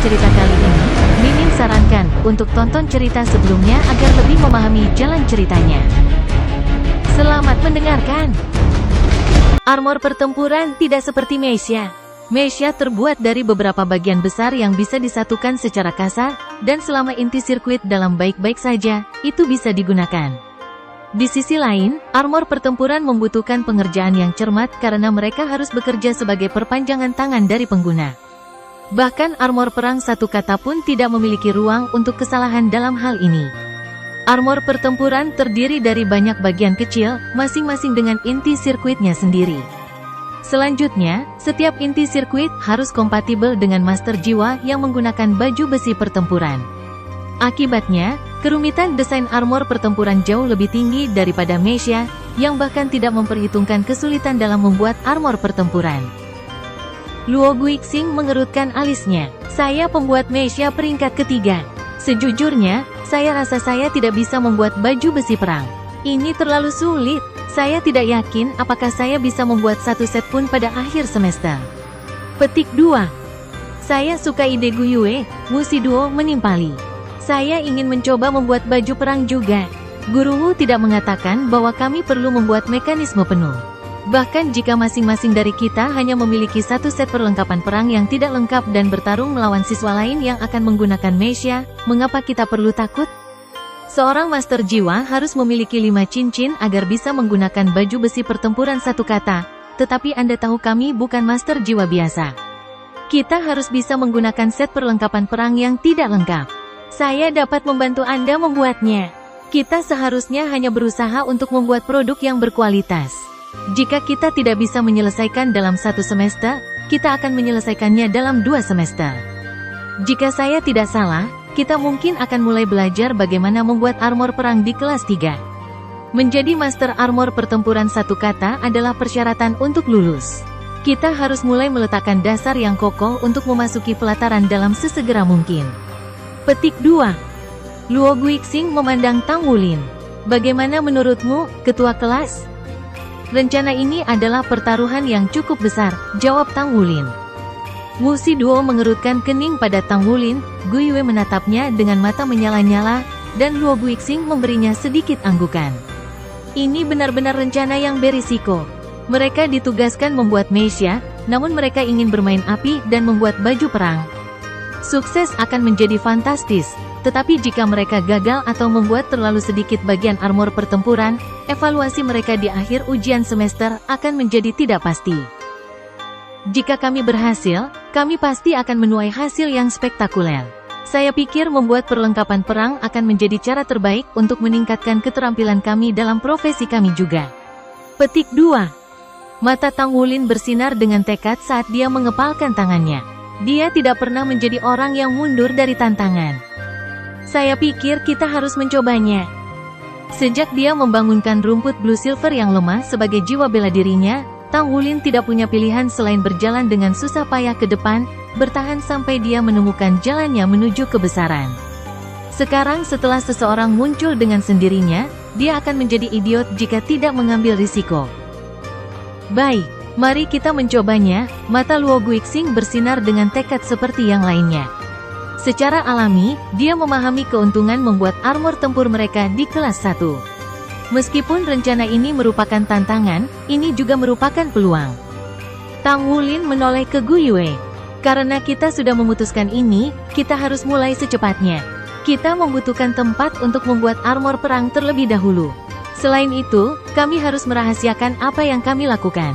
cerita kali ini, Mimin sarankan untuk tonton cerita sebelumnya agar lebih memahami jalan ceritanya. Selamat mendengarkan. Armor pertempuran tidak seperti mecha. Mecha terbuat dari beberapa bagian besar yang bisa disatukan secara kasar, dan selama inti sirkuit dalam baik-baik saja, itu bisa digunakan. Di sisi lain, armor pertempuran membutuhkan pengerjaan yang cermat karena mereka harus bekerja sebagai perpanjangan tangan dari pengguna. Bahkan armor perang satu kata pun tidak memiliki ruang untuk kesalahan dalam hal ini. Armor pertempuran terdiri dari banyak bagian kecil, masing-masing dengan inti sirkuitnya sendiri. Selanjutnya, setiap inti sirkuit harus kompatibel dengan master jiwa yang menggunakan baju besi pertempuran. Akibatnya, kerumitan desain armor pertempuran jauh lebih tinggi daripada mecha, yang bahkan tidak memperhitungkan kesulitan dalam membuat armor pertempuran. Luo Guixing mengerutkan alisnya. Saya pembuat mecha peringkat ketiga. Sejujurnya, saya rasa saya tidak bisa membuat baju besi perang. Ini terlalu sulit. Saya tidak yakin apakah saya bisa membuat satu set pun pada akhir semester. Petik 2. Saya suka ide Guiyue, Wuxi Duo menimpali. Saya ingin mencoba membuat baju perang juga. Guru Wu tidak mengatakan bahwa kami perlu membuat mekanisme penuh. Bahkan jika masing-masing dari kita hanya memiliki satu set perlengkapan perang yang tidak lengkap dan bertarung melawan siswa lain yang akan menggunakan mecha, mengapa kita perlu takut? Seorang master jiwa harus memiliki 5 cincin agar bisa menggunakan baju besi pertempuran satu kata, tetapi Anda tahu kami bukan master jiwa biasa. Kita harus bisa menggunakan set perlengkapan perang yang tidak lengkap. Saya dapat membantu Anda membuatnya. Kita seharusnya hanya berusaha untuk membuat produk yang berkualitas. Jika kita tidak bisa menyelesaikan dalam satu semester, kita akan menyelesaikannya dalam 2 semester. Jika saya tidak salah, kita mungkin akan mulai belajar bagaimana membuat armor perang di kelas 3. Menjadi master armor pertempuran satu kata adalah persyaratan untuk lulus. Kita harus mulai meletakkan dasar yang kokoh untuk memasuki pelataran dalam sesegera mungkin. Petik 2. Luo Guixing memandang Tang Wulin. Bagaimana menurutmu, ketua kelas? Rencana ini adalah pertaruhan yang cukup besar, jawab Tang Wulin. Wuxi Duo mengerutkan kening pada Tang Wulin, Guiyue menatapnya dengan mata menyala-nyala, dan Luo Guixing memberinya sedikit anggukan. Ini benar-benar rencana yang berisiko. Mereka ditugaskan membuat mecha, namun mereka ingin bermain api dan membuat baju perang. Sukses akan menjadi fantastis. Tetapi jika mereka gagal atau membuat terlalu sedikit bagian armor pertempuran, evaluasi mereka di akhir ujian semester akan menjadi tidak pasti. Jika kami berhasil, kami pasti akan menuai hasil yang spektakuler. Saya pikir membuat perlengkapan perang akan menjadi cara terbaik untuk meningkatkan keterampilan kami dalam profesi kami juga. Petik 2. Mata Tang Wulin bersinar dengan tekad saat dia mengepalkan tangannya. Dia tidak pernah menjadi orang yang mundur dari tantangan. Saya pikir kita harus mencobanya. Sejak dia membangunkan rumput Blue Silver yang lemah sebagai jiwa bela dirinya, Tang Wulin tidak punya pilihan selain berjalan dengan susah payah ke depan, bertahan sampai dia menemukan jalannya menuju kebesaran. Sekarang setelah seseorang muncul dengan sendirinya, dia akan menjadi idiot jika tidak mengambil risiko. Baik, mari kita mencobanya. Mata Luo Guixing bersinar dengan tekad seperti yang lainnya. Secara alami, dia memahami keuntungan membuat armor tempur mereka di kelas 1. Meskipun rencana ini merupakan tantangan, ini juga merupakan peluang. Tang Wulin menoleh ke Guiyue. Karena kita sudah memutuskan ini, kita harus mulai secepatnya. Kita membutuhkan tempat untuk membuat armor perang terlebih dahulu. Selain itu, kami harus merahasiakan apa yang kami lakukan.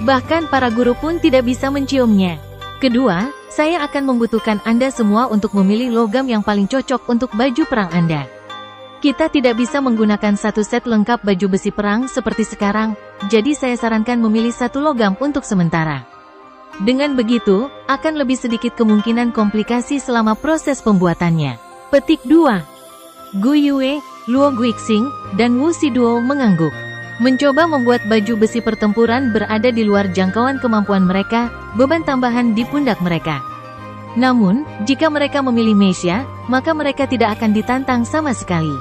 Bahkan para guru pun tidak bisa menciumnya. Kedua, saya akan membutuhkan Anda semua untuk memilih logam yang paling cocok untuk baju perang Anda. Kita tidak bisa menggunakan satu set lengkap baju besi perang seperti sekarang, jadi saya sarankan memilih satu logam untuk sementara. Dengan begitu, akan lebih sedikit kemungkinan komplikasi selama proses pembuatannya. Petik 2. Guiyue, Luo Guixing, dan Wuxi Duo mengangguk. Mencoba membuat baju besi pertempuran berada di luar jangkauan kemampuan mereka, beban tambahan di pundak mereka. Namun, jika mereka memilih mecha, maka mereka tidak akan ditantang sama sekali.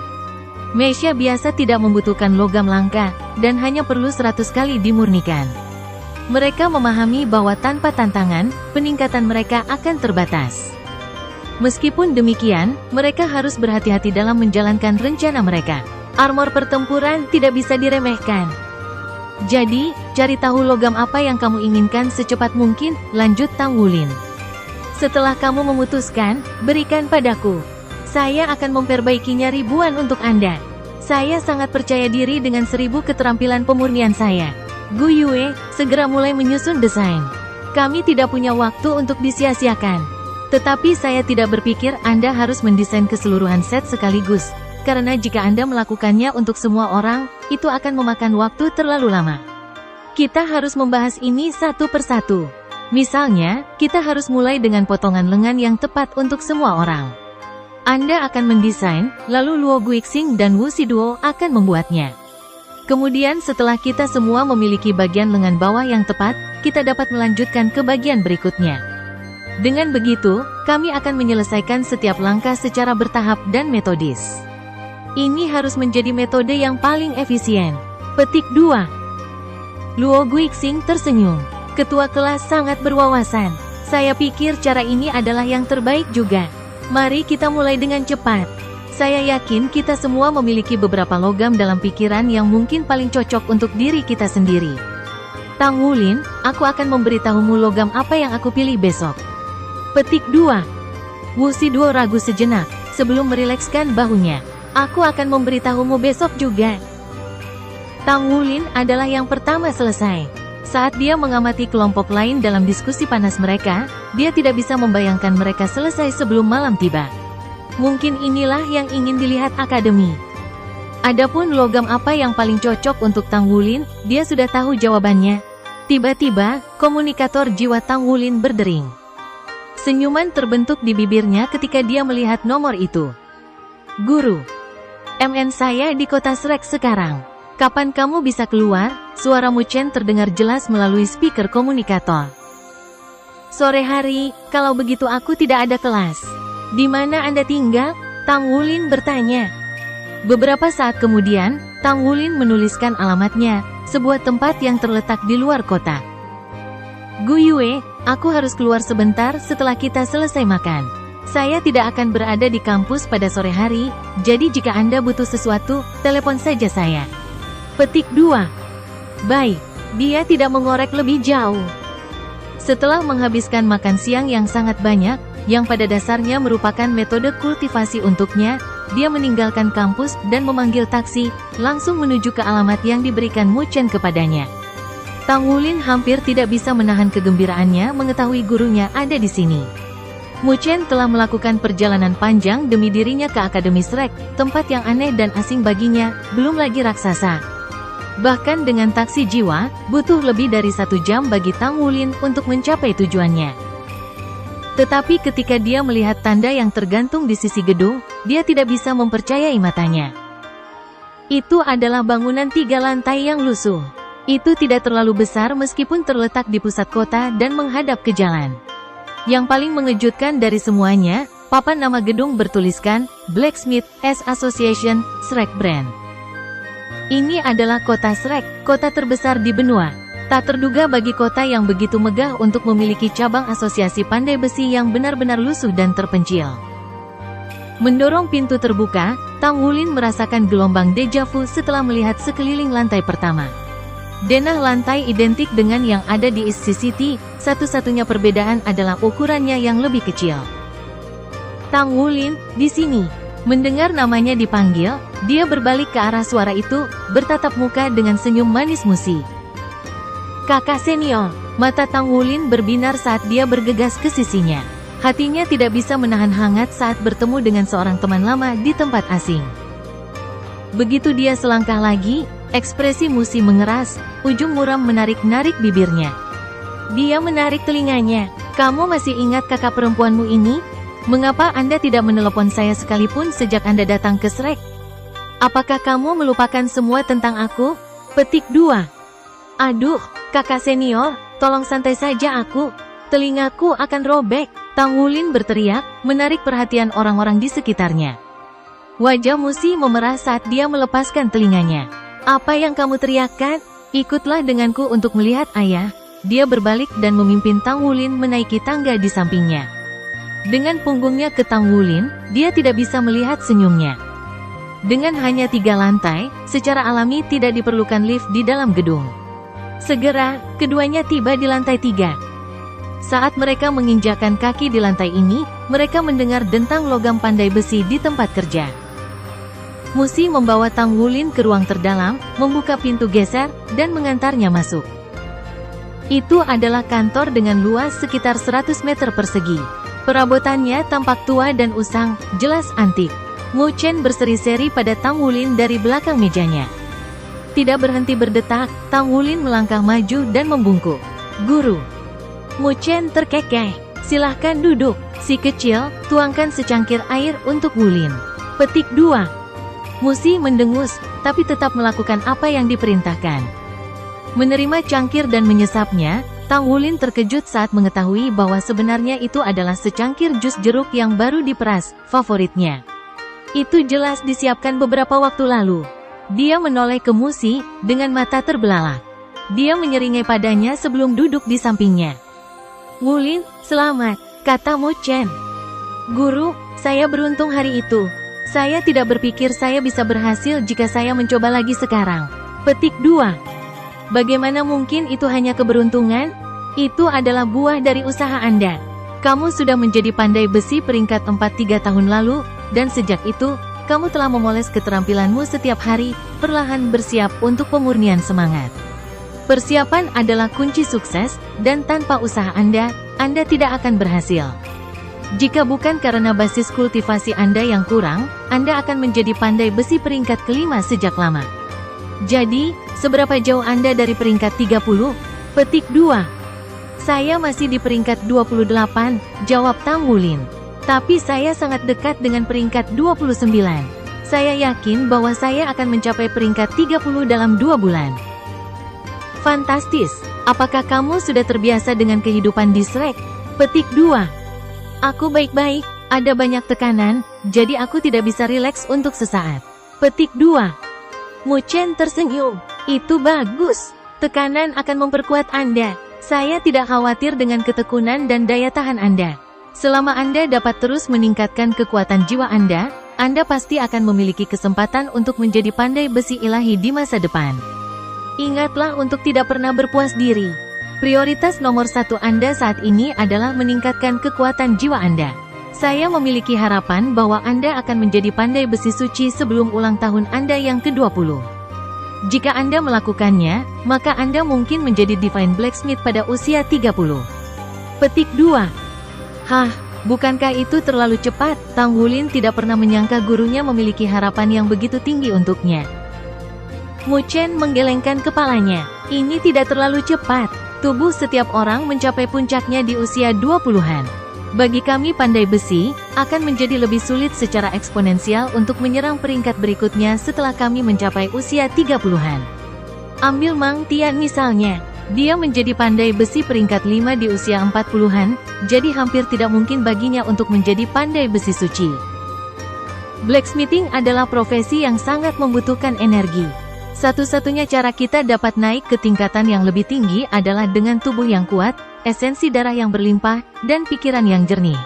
Mecha biasa tidak membutuhkan logam langka, dan hanya perlu 100 kali dimurnikan. Mereka memahami bahwa tanpa tantangan, peningkatan mereka akan terbatas. Meskipun demikian, mereka harus berhati-hati dalam menjalankan rencana mereka. Armor pertempuran tidak bisa diremehkan. Jadi, cari tahu logam apa yang kamu inginkan secepat mungkin, lanjut Tang Wulin. Setelah kamu memutuskan, berikan padaku. Saya akan memperbaikinya ribuan untuk Anda. Saya sangat percaya diri dengan 1000 keterampilan pemurnian saya. Gu Yue, segera mulai menyusun desain. Kami tidak punya waktu untuk disia-siakan. Tetapi saya tidak berpikir Anda harus mendesain keseluruhan set sekaligus. Karena jika Anda melakukannya untuk semua orang, itu akan memakan waktu terlalu lama. Kita harus membahas ini satu persatu. Misalnya, kita harus mulai dengan potongan lengan yang tepat untuk semua orang. Anda akan mendesain, lalu Luo Guixing dan Wu Shiduo akan membuatnya. Kemudian setelah kita semua memiliki bagian lengan bawah yang tepat, kita dapat melanjutkan ke bagian berikutnya. Dengan begitu, kami akan menyelesaikan setiap langkah secara bertahap dan metodis. Ini harus menjadi metode yang paling efisien. Petik 2. Luo Guixing tersenyum. Ketua kelas sangat berwawasan. Saya pikir cara ini adalah yang terbaik juga. Mari kita mulai dengan cepat. Saya yakin kita semua memiliki beberapa logam dalam pikiran yang mungkin paling cocok untuk diri kita sendiri. Tang Wulin, aku akan memberitahumu logam apa yang aku pilih besok. Petik 2. Wu Shiduo ragu sejenak, sebelum merilekskan bahunya. Aku akan memberitahumu besok juga. Tang Wulin adalah yang pertama selesai. Saat dia mengamati kelompok lain dalam diskusi panas mereka, dia tidak bisa membayangkan mereka selesai sebelum malam tiba. Mungkin inilah yang ingin dilihat akademi. Adapun logam apa yang paling cocok untuk Tang Wulin, dia sudah tahu jawabannya. Tiba-tiba, komunikator jiwa Tang Wulin berdering. Senyuman terbentuk di bibirnya ketika dia melihat nomor itu. Guru, MN saya di kota Shrek sekarang. Kapan kamu bisa keluar? Suara Mu Chen terdengar jelas melalui speaker komunikator. Sore hari, kalau begitu aku tidak ada kelas. Di mana Anda tinggal? Tang Wulin bertanya. Beberapa saat kemudian, Tang Wulin menuliskan alamatnya, sebuah tempat yang terletak di luar kota. Gu Yue, aku harus keluar sebentar setelah kita selesai makan. Saya tidak akan berada di kampus pada sore hari, jadi jika Anda butuh sesuatu, telepon saja saya. Petik 2. Baik, dia tidak mengorek lebih jauh. Setelah menghabiskan makan siang yang sangat banyak, yang pada dasarnya merupakan metode kultivasi untuknya, dia meninggalkan kampus dan memanggil taksi, langsung menuju ke alamat yang diberikan Mu Chen kepadanya. Tang Wulin hampir tidak bisa menahan kegembiraannya mengetahui gurunya ada di sini. Mu Chen telah melakukan perjalanan panjang demi dirinya ke Akademi Shrek, tempat yang aneh dan asing baginya, belum lagi raksasa. Bahkan dengan taksi jiwa, butuh lebih dari 1 jam bagi Tang Wulin untuk mencapai tujuannya. Tetapi ketika dia melihat tanda yang tergantung di sisi gedung, dia tidak bisa mempercayai matanya. Itu adalah bangunan 3 lantai yang lusuh. Itu tidak terlalu besar meskipun terletak di pusat kota dan menghadap ke jalan. Yang paling mengejutkan dari semuanya, papan nama gedung bertuliskan, Blacksmith Association, Shrek Brand. Ini adalah kota Shrek, kota terbesar di benua. Tak terduga bagi kota yang begitu megah untuk memiliki cabang asosiasi pandai besi yang benar-benar lusuh dan terpencil. Mendorong pintu terbuka, Tang Wulin merasakan gelombang deja vu setelah melihat sekeliling lantai pertama. Denah lantai identik dengan yang ada di East City, satu-satunya perbedaan adalah ukurannya yang lebih kecil. Tang Wulin, di sini. Mendengar namanya dipanggil, dia berbalik ke arah suara itu, bertatap muka dengan senyum manis musi. Kakak senior, mata Tang Wulin berbinar saat dia bergegas ke sisinya. Hatinya tidak bisa menahan hangat saat bertemu dengan seorang teman lama di tempat asing. Begitu dia selangkah lagi, ekspresi Musi mengeras, ujung muram menarik-narik bibirnya. Dia menarik telinganya. Kamu masih ingat kakak perempuanmu ini? Mengapa Anda tidak menelepon saya sekalipun sejak Anda datang ke Shrek? Apakah kamu melupakan semua tentang aku? Petik 2. Aduh, kakak senior, tolong santai saja aku. Telingaku akan robek. Tang Wulin berteriak, menarik perhatian orang-orang di sekitarnya. Wajah Musi memerah saat dia melepaskan telinganya. Apa yang kamu teriakkan? Ikutlah denganku untuk melihat ayah. Dia berbalik dan memimpin Tang Wulin menaiki tangga di sampingnya. Dengan punggungnya ke Tang Wulin, dia tidak bisa melihat senyumnya. Dengan hanya 3 lantai, secara alami tidak diperlukan lift di dalam gedung. Segera, keduanya tiba di lantai 3. Saat mereka menginjakan kaki di lantai ini, mereka mendengar dentang logam pandai besi di tempat kerja. Musi membawa Tang Wulin ke ruang terdalam, membuka pintu geser, dan mengantarnya masuk. Itu adalah kantor dengan luas sekitar 100 meter persegi. Perabotannya tampak tua dan usang, jelas antik. Mu Chen berseri-seri pada Tang Wulin dari belakang mejanya. Tidak berhenti berdetak, Tang Wulin melangkah maju dan membungkuk. "Guru." Mu Chen terkekeh. "Silahkan duduk." Si kecil, tuangkan secangkir air untuk Wulin. Petik 2. Musi mendengus, tapi tetap melakukan apa yang diperintahkan. Menerima cangkir dan menyesapnya, Tang Wulin terkejut saat mengetahui bahwa sebenarnya itu adalah secangkir jus jeruk yang baru diperas, favoritnya. Itu jelas disiapkan beberapa waktu lalu. Dia menoleh ke Musi, dengan mata terbelalak. Dia menyeringai padanya sebelum duduk di sampingnya. "Wulin, selamat," kata Mu Chen. "Guru, saya beruntung hari itu. Saya tidak berpikir saya bisa berhasil jika saya mencoba lagi sekarang." Petik 2. Bagaimana mungkin itu hanya keberuntungan? Itu adalah buah dari usaha Anda. Kamu sudah menjadi pandai besi peringkat 4 3 tahun lalu, dan sejak itu, kamu telah memoles keterampilanmu setiap hari, perlahan bersiap untuk pemurnian semangat. Persiapan adalah kunci sukses, dan tanpa usaha Anda tidak akan berhasil. Jika bukan karena basis kultivasi Anda yang kurang, Anda akan menjadi pandai besi peringkat kelima sejak lama. Jadi, seberapa jauh Anda dari peringkat 30? Petik 2. "Saya masih di peringkat 28, jawab Tang Wulin. "Tapi saya sangat dekat dengan peringkat 29. Saya yakin bahwa saya akan mencapai peringkat 30 dalam 2 bulan. Fantastis. Apakah kamu sudah terbiasa dengan kehidupan di Shrek? Petik 2. "Aku baik-baik, ada banyak tekanan, jadi aku tidak bisa rileks untuk sesaat." Petik 2. Mu Chen tersenyum. "Itu bagus. Tekanan akan memperkuat Anda. Saya tidak khawatir dengan ketekunan dan daya tahan Anda. Selama Anda dapat terus meningkatkan kekuatan jiwa Anda pasti akan memiliki kesempatan untuk menjadi pandai besi ilahi di masa depan. Ingatlah untuk tidak pernah berpuas diri. Prioritas nomor 1 Anda saat ini adalah meningkatkan kekuatan jiwa Anda. Saya memiliki harapan bahwa Anda akan menjadi pandai besi suci sebelum ulang tahun Anda yang ke-20. Jika Anda melakukannya, maka Anda mungkin menjadi Divine Blacksmith pada usia 30. Petik 2. Hah, bukankah itu terlalu cepat? Tang Wulin tidak pernah menyangka gurunya memiliki harapan yang begitu tinggi untuknya. Mu Chen menggelengkan kepalanya. "Ini tidak terlalu cepat. Tubuh setiap orang mencapai puncaknya di usia 20-an. Bagi kami pandai besi, akan menjadi lebih sulit secara eksponensial untuk menyerang peringkat berikutnya setelah kami mencapai usia 30-an. Ambil Mang Tian misalnya. Dia menjadi pandai besi peringkat 5 di usia 40-an, jadi hampir tidak mungkin baginya untuk menjadi pandai besi suci. Blacksmithing adalah profesi yang sangat membutuhkan energi. Satu-satunya cara kita dapat naik ke tingkatan yang lebih tinggi adalah dengan tubuh yang kuat, esensi darah yang berlimpah, dan pikiran yang jernih.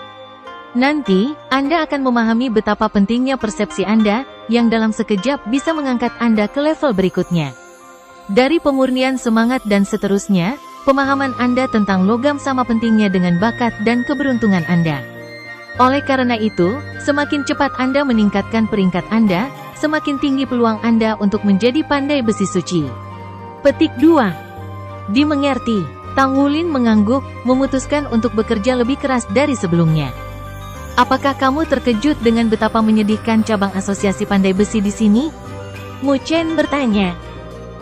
Nanti, Anda akan memahami betapa pentingnya persepsi Anda, yang dalam sekejap bisa mengangkat Anda ke level berikutnya. Dari pemurnian semangat dan seterusnya, pemahaman Anda tentang logam sama pentingnya dengan bakat dan keberuntungan Anda. Oleh karena itu, semakin cepat Anda meningkatkan peringkat Anda, semakin tinggi peluang Anda untuk menjadi pandai besi suci." Petik 2. Dimengerti. Tang Wulin mengangguk, memutuskan untuk bekerja lebih keras dari sebelumnya. "Apakah kamu terkejut dengan betapa menyedihkan cabang asosiasi pandai besi di sini?" Mu Chen bertanya.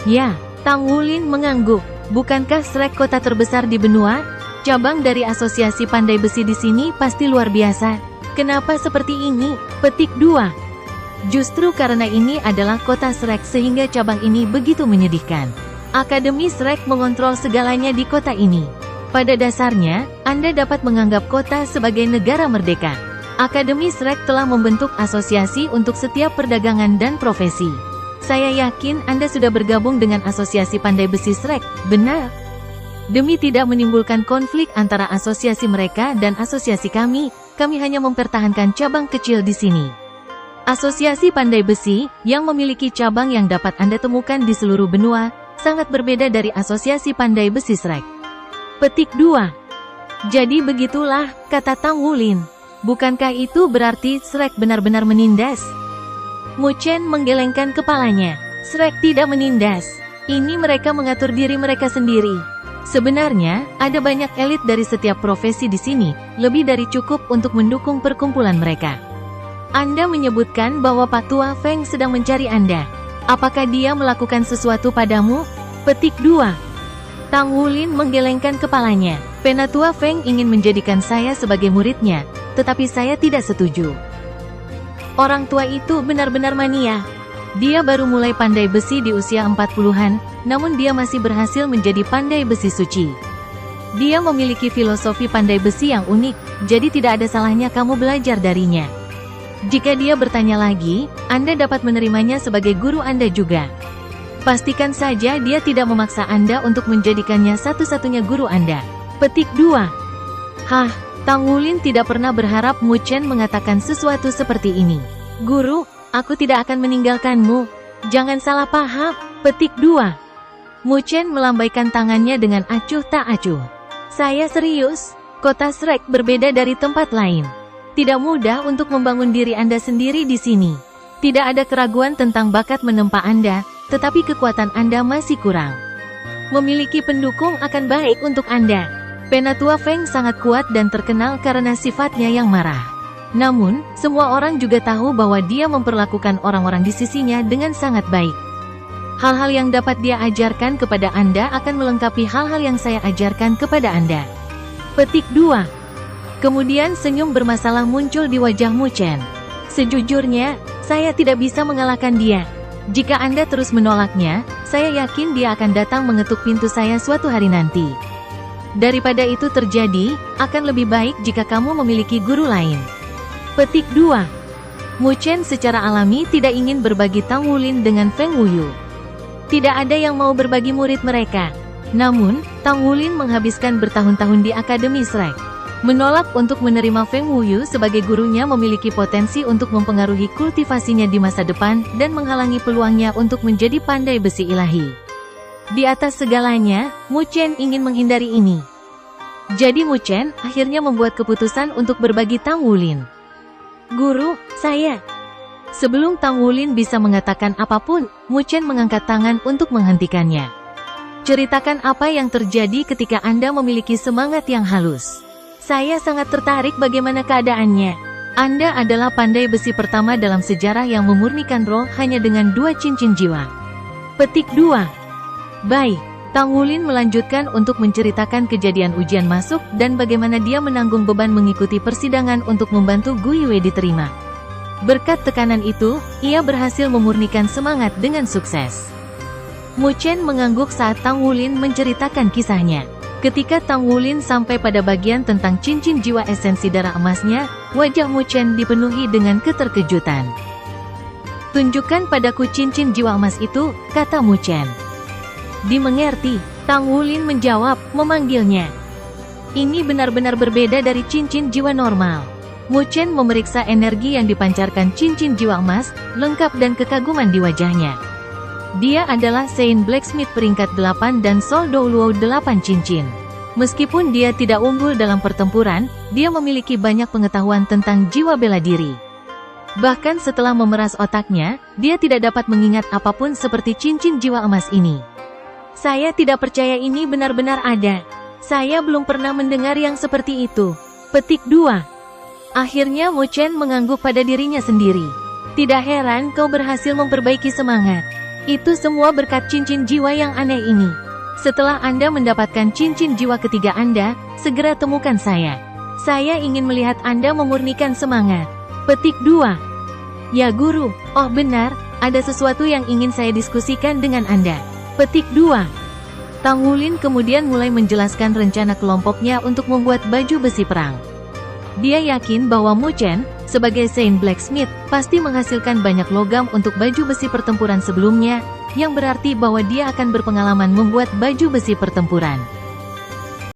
"Ya," Tang Wulin mengangguk. "Bukankah Shrek kota terbesar di benua? Cabang dari asosiasi pandai besi di sini pasti luar biasa. Kenapa seperti ini?" Petik 2. "Justru karena ini adalah kota Shrek sehingga cabang ini begitu menyedihkan. Akademi Shrek mengontrol segalanya di kota ini. Pada dasarnya, Anda dapat menganggap kota sebagai negara merdeka. Akademi Shrek telah membentuk asosiasi untuk setiap perdagangan dan profesi. Saya yakin Anda sudah bergabung dengan asosiasi pandai besi Shrek, benar? Demi tidak menimbulkan konflik antara asosiasi mereka dan asosiasi kami, kami hanya mempertahankan cabang kecil di sini. Asosiasi Pandai Besi, yang memiliki cabang yang dapat Anda temukan di seluruh benua, sangat berbeda dari Asosiasi Pandai Besi Shrek. Petik 2. Jadi begitulah, kata Tang Wulin. Bukankah itu berarti Shrek benar-benar menindas? Mu Chen menggelengkan kepalanya. Shrek tidak menindas. Ini mereka mengatur diri mereka sendiri. Sebenarnya, ada banyak elit dari setiap profesi di sini, lebih dari cukup untuk mendukung perkumpulan mereka. Anda menyebutkan bahwa Pak Tua Feng sedang mencari Anda. Apakah dia melakukan sesuatu padamu? Petik 2. Tang Wulin menggelengkan kepalanya. Penatua Feng ingin menjadikan saya sebagai muridnya, tetapi saya tidak setuju. Orang tua itu benar-benar mania. Dia baru mulai pandai besi di usia 40-an, namun dia masih berhasil menjadi pandai besi suci. Dia memiliki filosofi pandai besi yang unik, jadi tidak ada salahnya kamu belajar darinya. Jika dia bertanya lagi, Anda dapat menerimanya sebagai guru Anda juga. Pastikan saja dia tidak memaksa Anda untuk menjadikannya satu-satunya guru Anda. Petik 2. Hah, Tang Wulin tidak pernah berharap Mu Chen mengatakan sesuatu seperti ini. Guru, aku tidak akan meninggalkanmu. Jangan salah paham. Petik 2. Mu Chen melambaikan tangannya dengan acuh tak acuh. Saya serius, kota Shrek berbeda dari tempat lain. Tidak mudah untuk membangun diri Anda sendiri di sini. Tidak ada keraguan tentang bakat menempa Anda, tetapi kekuatan Anda masih kurang. Memiliki pendukung akan baik untuk Anda. Penatua Feng sangat kuat dan terkenal karena sifatnya yang marah. Namun, semua orang juga tahu bahwa dia memperlakukan orang-orang di sisinya dengan sangat baik. Hal-hal yang dapat dia ajarkan kepada Anda akan melengkapi hal-hal yang saya ajarkan kepada Anda. Petik 2. Kemudian senyum bermasalah muncul di wajah Mu Chen. Sejujurnya, saya tidak bisa mengalahkan dia. Jika Anda terus menolaknya, saya yakin dia akan datang mengetuk pintu saya suatu hari nanti. Daripada itu terjadi, akan lebih baik jika kamu memiliki guru lain. Petik 2. Mu Chen secara alami tidak ingin berbagi Tang Wulin dengan Feng Wuyu. Tidak ada yang mau berbagi murid mereka. Namun, Tang Wulin menghabiskan bertahun-tahun di Akademi Shrek. Menolak untuk menerima Feng Wuyu sebagai gurunya memiliki potensi untuk mempengaruhi kultivasinya di masa depan dan menghalangi peluangnya untuk menjadi pandai besi ilahi. Di atas segalanya, Mu Chen ingin menghindari ini. Jadi Mu Chen akhirnya membuat keputusan untuk berbagi Tang Wulin. Guru, saya. Sebelum Tang Wulin bisa mengatakan apapun, Mu Chen mengangkat tangan untuk menghentikannya. Ceritakan apa yang terjadi ketika Anda memiliki semangat yang halus. Saya sangat tertarik bagaimana keadaannya. Anda adalah pandai besi pertama dalam sejarah yang memurnikan roh hanya dengan 2 cincin jiwa. Petik 2. Baik, Tang Wulin melanjutkan untuk menceritakan kejadian ujian masuk dan bagaimana dia menanggung beban mengikuti persidangan untuk membantu Gu Yue diterima. Berkat tekanan itu, ia berhasil memurnikan semangat dengan sukses. Mu Chen mengangguk saat Tang Wulin menceritakan kisahnya. Ketika Tang Wulin sampai pada bagian tentang cincin jiwa esensi darah emasnya, wajah Mu Chen dipenuhi dengan keterkejutan. Tunjukkan padaku cincin jiwa emas itu, kata Mu Chen. Dimengerti, Tang Wulin menjawab, memanggilnya. Ini benar-benar berbeda dari cincin jiwa normal. Mu Chen memeriksa energi yang dipancarkan cincin jiwa emas, lengkap dan kekaguman di wajahnya. Dia adalah Saint Blacksmith peringkat 8 dan Sol Douluo 8 cincin. Meskipun dia tidak unggul dalam pertempuran, dia memiliki banyak pengetahuan tentang jiwa bela diri. Bahkan setelah memeras otaknya, dia tidak dapat mengingat apapun seperti cincin jiwa emas ini. Saya tidak percaya ini benar-benar ada. Saya belum pernah mendengar yang seperti itu. Petik 2. Akhirnya Mu Chen mengangguk pada dirinya sendiri. Tidak heran kau berhasil memperbaiki semangat. Itu semua berkat cincin jiwa yang aneh ini. Setelah Anda mendapatkan cincin jiwa ketiga Anda, segera temukan saya. Saya ingin melihat Anda memurnikan semangat. Petik 2. Ya guru, oh benar, ada sesuatu yang ingin saya diskusikan dengan Anda. Petik 2. Tang Wulin kemudian mulai menjelaskan rencana kelompoknya untuk membuat baju besi perang. Dia yakin bahwa Mu Chen, sebagai Saint Blacksmith, pasti menghasilkan banyak logam untuk baju besi pertempuran sebelumnya, yang berarti bahwa dia akan berpengalaman membuat baju besi pertempuran.